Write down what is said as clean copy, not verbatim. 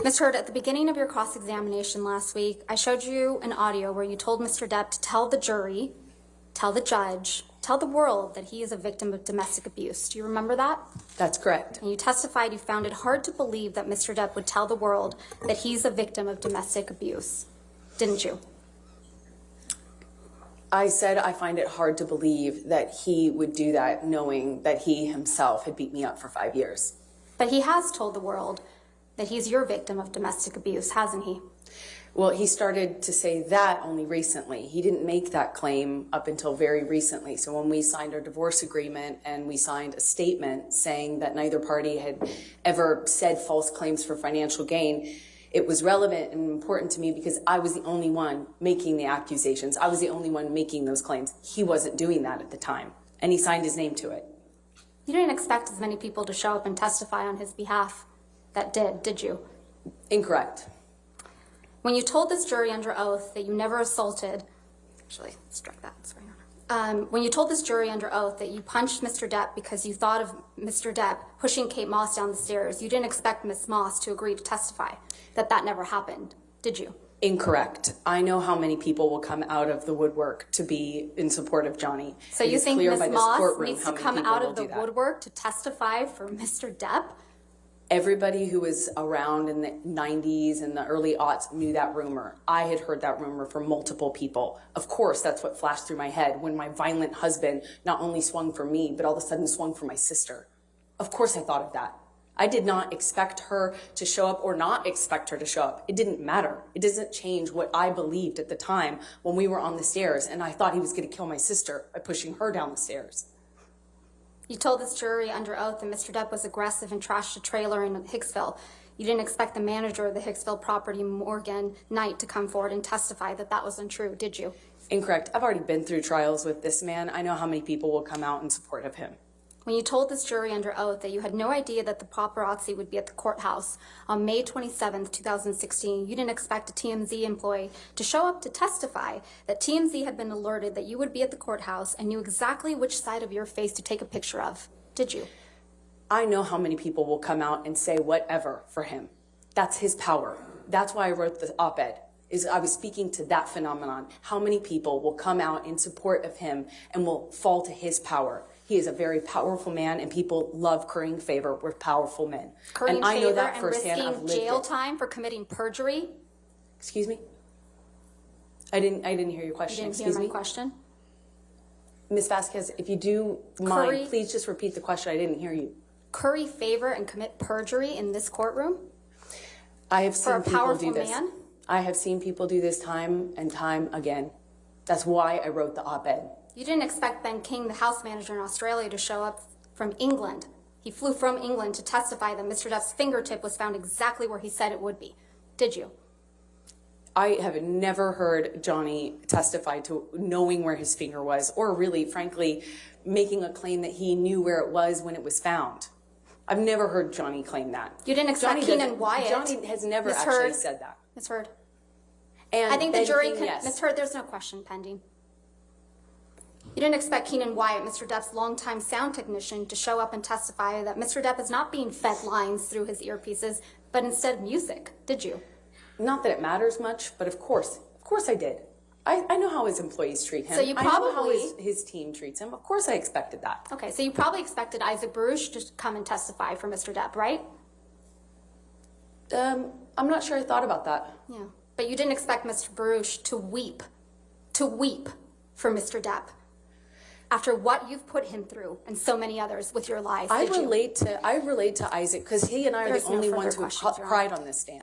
Ms. Heard, at the beginning of your cross-examination last week, I showed you an audio where you told Mr. Depp to tell the jury, tell the judge, tell the world that he is a victim of domestic abuse. Do you remember that? That's correct. And you testified you found it hard to believe that Mr. Depp would tell the world that he's a victim of domestic abuse, didn't you? I said I find it hard to believe that he would do that knowing that he himself had beat me up for 5 years. But he has told the world that he's your victim of domestic abuse, hasn't he? Well, he started to say that only recently. He didn't make that claim up until very recently. So when we signed our divorce agreement and we signed a statement saying that neither party had ever said false claims for financial gain, it was relevant and important to me because I was the only one making the accusations. I was the only one making those claims. He wasn't doing that at the time, and he signed his name to it. You didn't expect as many people to show up and testify on his behalf that did you? Incorrect. When you told this jury under oath that you never assaulted, actually, strike that, sorry. When you told this jury under oath that you punched Mr. Depp because you thought of Mr. Depp pushing Kate Moss down the stairs, you didn't expect Ms. Moss to agree to testify that never happened, did you? Incorrect. I know how many people will come out of the woodwork to be in support of Johnny. So you think Ms. Moss needs to come out of the woodwork to testify for Mr. Depp? Everybody who was around in the 90s and the early aughts knew that rumor. I had heard that rumor from multiple people. Of course, that's what flashed through my head when my violent husband not only swung for me, but all of a sudden swung for my sister. Of course I thought of that. I did not expect her to show up or not expect her to show up. It didn't matter. It doesn't change what I believed at the time when we were on the stairs and I thought he was going to kill my sister by pushing her down the stairs. You told this jury under oath that Mr. Depp was aggressive and trashed a trailer in Hicksville. You didn't expect the manager of the Hicksville property, Morgan Knight, to come forward and testify that was untrue, did you? Incorrect. I've already been through trials with this man. I know how many people will come out in support of him. When you told this jury under oath that you had no idea that the paparazzi would be at the courthouse on May 27th, 2016, you didn't expect a TMZ employee to show up to testify that TMZ had been alerted that you would be at the courthouse and knew exactly which side of your face to take a picture of, did you? I know how many people will come out and say whatever for him. That's his power. That's why I wrote the op-ed. I was speaking to that phenomenon. How many people will come out in support of him and will fall to his power? He is a very powerful man, and people love currying favor with powerful men. Currying and I know favor that and firsthand. I've risking lived jail it. time for committing perjury? Excuse me? I didn't hear your question. You didn't Excuse hear my me? question? Ms. Vasquez, if you do mind, please just repeat the question. I didn't hear you. Curry favor and commit perjury in this courtroom? I have seen people do this. Man? I have seen people do this time and time again. That's why I wrote the op-ed. You didn't expect Ben King, the house manager in Australia, to show up from England. He flew from England to testify that Mr. Depp's fingertip was found exactly where he said it would be. Did you? I have never heard Johnny testify to knowing where his finger was, or really, frankly, making a claim that he knew where it was when it was found. I've never heard Johnny claim that. You didn't expect Keenan Wyatt. Johnny has never Ms. actually Heard, said that. Ms. Heard. And I think the jury can, yes. Ms. Heard, there's no question pending. You didn't expect Keenan Wyatt, Mr. Depp's longtime sound technician, to show up and testify that Mr. Depp is not being fed lines through his earpieces, but instead music, did you? Not that it matters much, but of course I did. I know how his employees treat him. So you probably, I know how his team treats him. Of course I expected that. Okay, so you probably expected Isaac Baruch to come and testify for Mr. Depp, right? I'm not sure I thought about that. Yeah, but you didn't expect Mr. Baruch to weep for Mr. Depp after what you've put him through and so many others with your lies. I relate to Isaac because he and I are the only ones who cried on this stand.